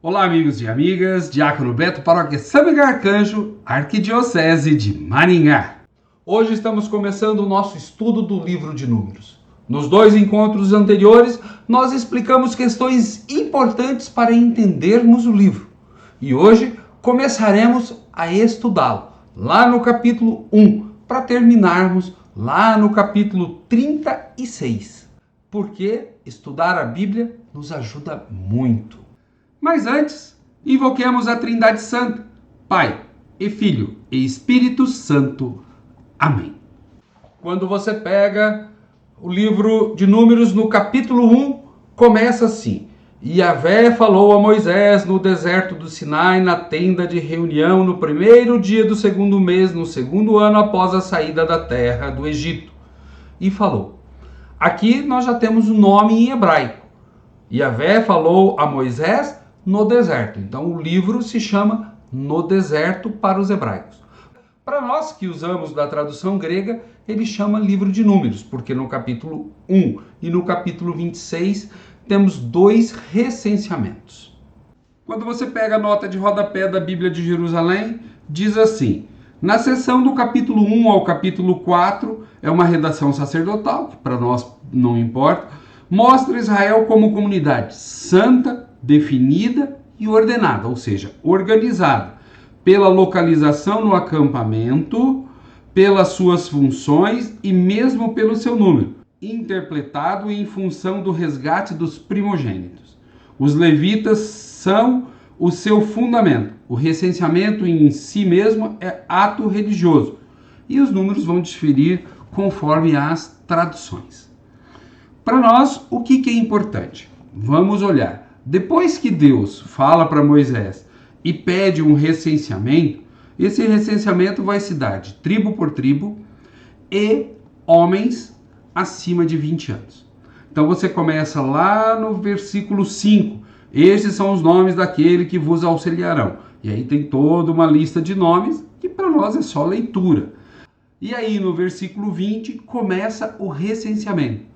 Olá, amigos e amigas, Diácono Beto, Paróquia São Miguel Arcanjo, Arquidiocese de Maringá. Hoje estamos começando o nosso estudo do livro de Números. Nos dois encontros anteriores, nós explicamos questões importantes para entendermos o livro. E hoje começaremos a estudá-lo, lá no capítulo 1, para terminarmos lá no capítulo 36. Porque estudar a Bíblia nos ajuda muito. Mas antes, invoquemos a Trindade Santa, Pai e Filho e Espírito Santo. Amém. Quando você pega o livro de Números no capítulo 1, começa assim: Yahvé falou a Moisés no deserto do Sinai, na tenda de reunião, no primeiro dia do segundo mês, no segundo ano após a saída da terra do Egito. E falou. Aqui nós já temos o nome em hebraico. Yahvé falou a Moisés no deserto. Então o livro se chama No Deserto para os hebraicos. Para nós que usamos da tradução grega, ele chama livro de Números, porque no capítulo 1 e no capítulo 26 temos dois recenseamentos. Quando você pega a nota de rodapé da Bíblia de Jerusalém, diz assim: na seção do capítulo 1 ao capítulo 4, é uma redação sacerdotal, que para nós não importa, mostra Israel como comunidade santa, definida e ordenada, ou seja, organizada pela localização no acampamento, pelas suas funções e mesmo pelo seu número, interpretado em função do resgate dos primogênitos. Os levitas são o seu fundamento. O recenseamento em si mesmo é ato religioso e os números vão diferir conforme as traduções. Para nós, o que é importante? Vamos olhar. Depois que Deus fala para Moisés e pede um recenseamento, esse recenseamento vai se dar de tribo por tribo e homens acima de 20 anos. Então você começa lá no versículo 5. Estes são os nomes daquele que vos auxiliarão. E aí tem toda uma lista de nomes que para nós é só leitura. E aí no versículo 20 começa o recenseamento.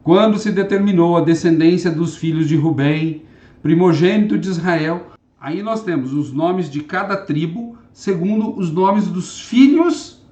Quando se determinou a descendência dos filhos de Rubem, primogênito de Israel, aí nós temos os nomes de cada tribo, segundo os nomes dos filhos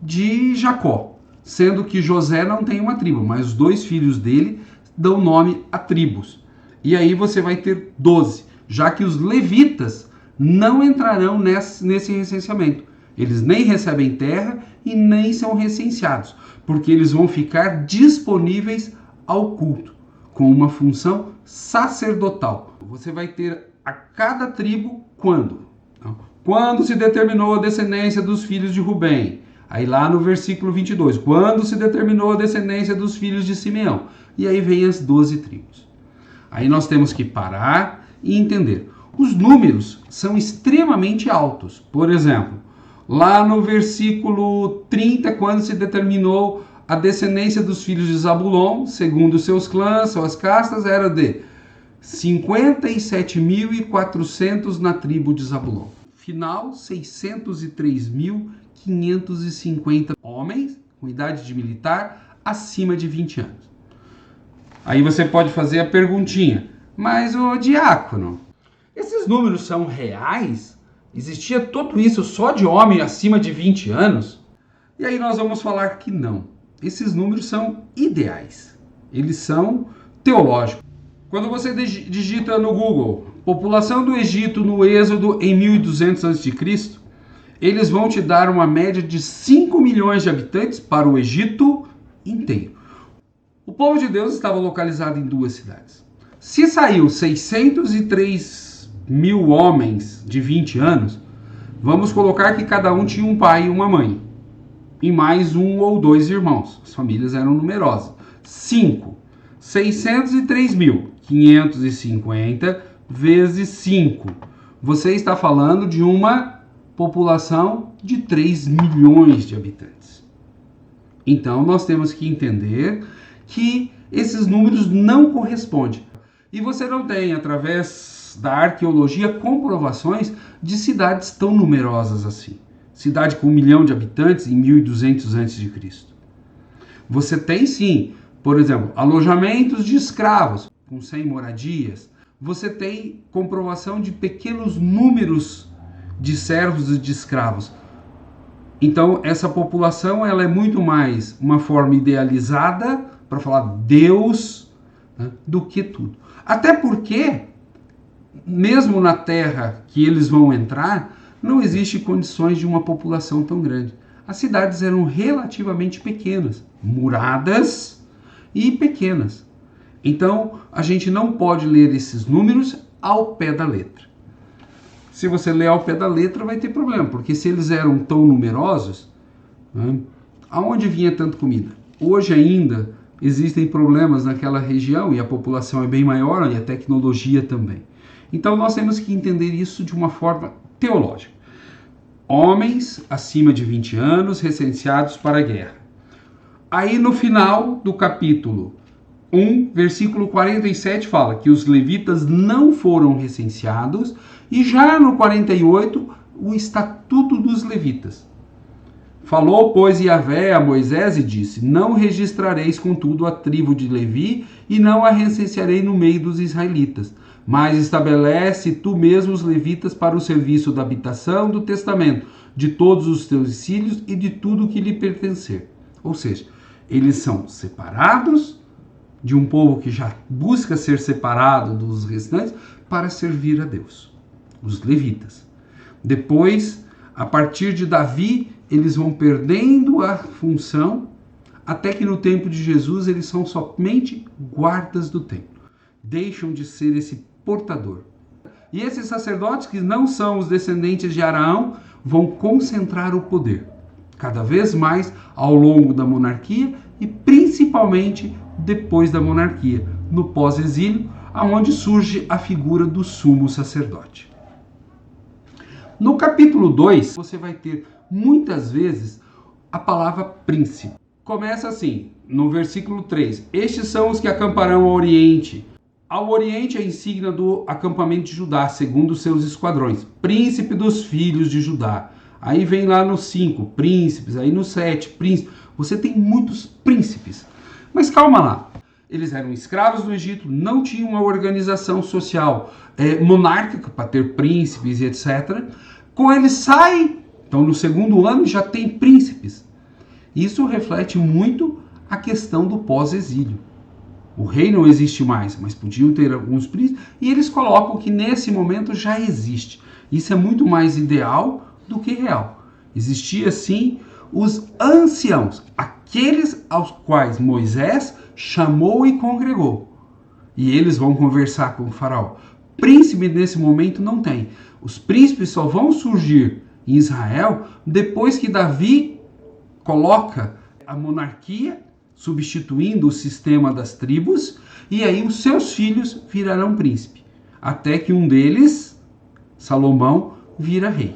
de Jacó, sendo que José não tem uma tribo, mas os dois filhos dele dão nome a tribos. E aí você vai ter 12, já que os levitas não entrarão nesse recenseamento. Eles nem recebem terra e nem são recenseados, porque eles vão ficar disponíveis ao culto, com uma função sacerdotal. Você vai ter a cada tribo quando? Quando se determinou a descendência dos filhos de Rubem. Aí lá no versículo 22, quando se determinou a descendência dos filhos de Simeão. E aí vem as 12 tribos. Aí nós temos que parar e entender. Os números são extremamente altos. Por exemplo, lá no versículo 30, quando se determinou a descendência dos filhos de Zabulon, segundo seus clãs, suas castas, era de 57.400 na tribo de Zabulon. Final, 603.550 homens com idade de militar acima de 20 anos. Aí você pode fazer a perguntinha, mas o diácono, esses números são reais? Existia tudo isso só de homem acima de 20 anos? E aí nós vamos falar que não. Esses números são ideais. Eles são teológicos. Quando você digita no Google população do Egito no Êxodo em 1200 a.C., eles vão te dar uma média de 5 milhões de habitantes para o Egito inteiro. O povo de Deus estava localizado em duas cidades. Se saiu 603 mil homens de 20 anos, vamos colocar que cada um tinha um pai e uma mãe. E mais um ou dois irmãos. As famílias eram numerosas. 5. 603.550 vezes 5. Você está falando de uma população de 3 milhões de habitantes. Então, nós temos que entender que esses números não correspondem. E você não tem, através da arqueologia, comprovações de cidades tão numerosas assim. Cidade com 1 milhão de habitantes em 1200 a.C. Você tem sim, por exemplo, alojamentos de escravos com 100 moradias, você tem comprovação de pequenos números de servos e de escravos. Então, essa população ela é muito mais uma forma idealizada para falar Deus, né, do que tudo. Até porque, mesmo na terra que eles vão entrar, não existe condições de uma população tão grande. As cidades eram relativamente pequenas, muradas e pequenas. Então, a gente não pode ler esses números ao pé da letra. Se você ler ao pé da letra, vai ter problema, porque se eles eram tão numerosos, né, aonde vinha tanta comida? Hoje ainda existem problemas naquela região e a população é bem maior e a tecnologia também. Então nós temos que entender isso de uma forma teológica. Homens acima de 20 anos recenseados para a guerra. Aí no final do capítulo 1, versículo 47 fala que os levitas não foram recenseados, e já no 48, o estatuto dos levitas. Falou, pois, Yahvé a Moisés e disse: não registrareis, contudo, a tribo de Levi, e não a recensearei no meio dos israelitas. Mas estabelece tu mesmo os levitas para o serviço da habitação do testamento, de todos os teus filhos e de tudo que lhe pertencer. Ou seja, eles são separados de um povo que já busca ser separado dos restantes para servir a Deus, os levitas. Depois, a partir de Davi, eles vão perdendo a função, até que no tempo de Jesus eles são somente guardas do templo. Deixam de ser esse portador. E esses sacerdotes, que não são os descendentes de Araão, vão concentrar o poder cada vez mais ao longo da monarquia e principalmente depois da monarquia, no pós-exílio, aonde surge a figura do sumo sacerdote. No capítulo 2, você vai ter muitas vezes a palavra príncipe. Começa assim, no versículo 3: estes são os que acamparão ao oriente. Ao oriente é a insígnia do acampamento de Judá, segundo os seus esquadrões. Príncipe dos filhos de Judá. Aí vem lá no 5, príncipes. Aí no 7, príncipes. Você tem muitos príncipes. Mas calma lá. Eles eram escravos do Egito, não tinham uma organização social monárquica para ter príncipes e etc. Com eles sai, então no segundo ano já tem príncipes. Isso reflete muito a questão do pós-exílio. O rei não existe mais, mas podiam ter alguns príncipes, e eles colocam que nesse momento já existe. Isso é muito mais ideal do que real. Existia sim os anciãos, aqueles aos quais Moisés chamou e congregou. E eles vão conversar com o faraó. Príncipe nesse momento não tem. Os príncipes só vão surgir em Israel depois que Davi coloca a monarquia, substituindo o sistema das tribos, e aí os seus filhos virarão príncipe. Até que um deles, Salomão, vira rei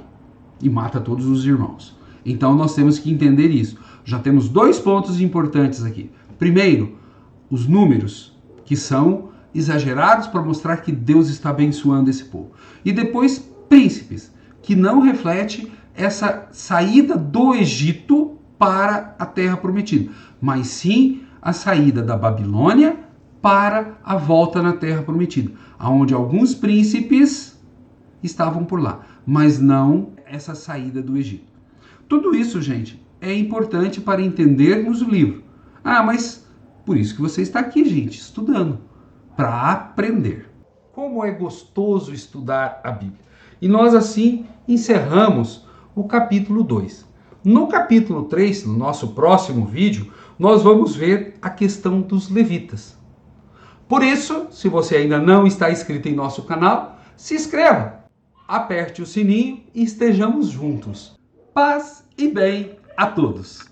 e mata todos os irmãos. Então nós temos que entender isso. Já temos 2 pontos importantes aqui. Primeiro, os números, que são exagerados para mostrar que Deus está abençoando esse povo. E depois, príncipes, que não reflete essa saída do Egito para a terra prometida, mas sim a saída da Babilônia para a volta na terra prometida, onde alguns príncipes estavam por lá, mas não essa saída do Egito. Tudo isso, gente, é importante para entendermos o livro. Mas por isso que você está aqui, gente, estudando, para aprender. Como é gostoso estudar a Bíblia. E nós assim encerramos o capítulo 2. No capítulo 3, no nosso próximo vídeo, nós vamos ver a questão dos levitas. Por isso, se você ainda não está inscrito em nosso canal, se inscreva, aperte o sininho e estejamos juntos. Paz e bem a todos!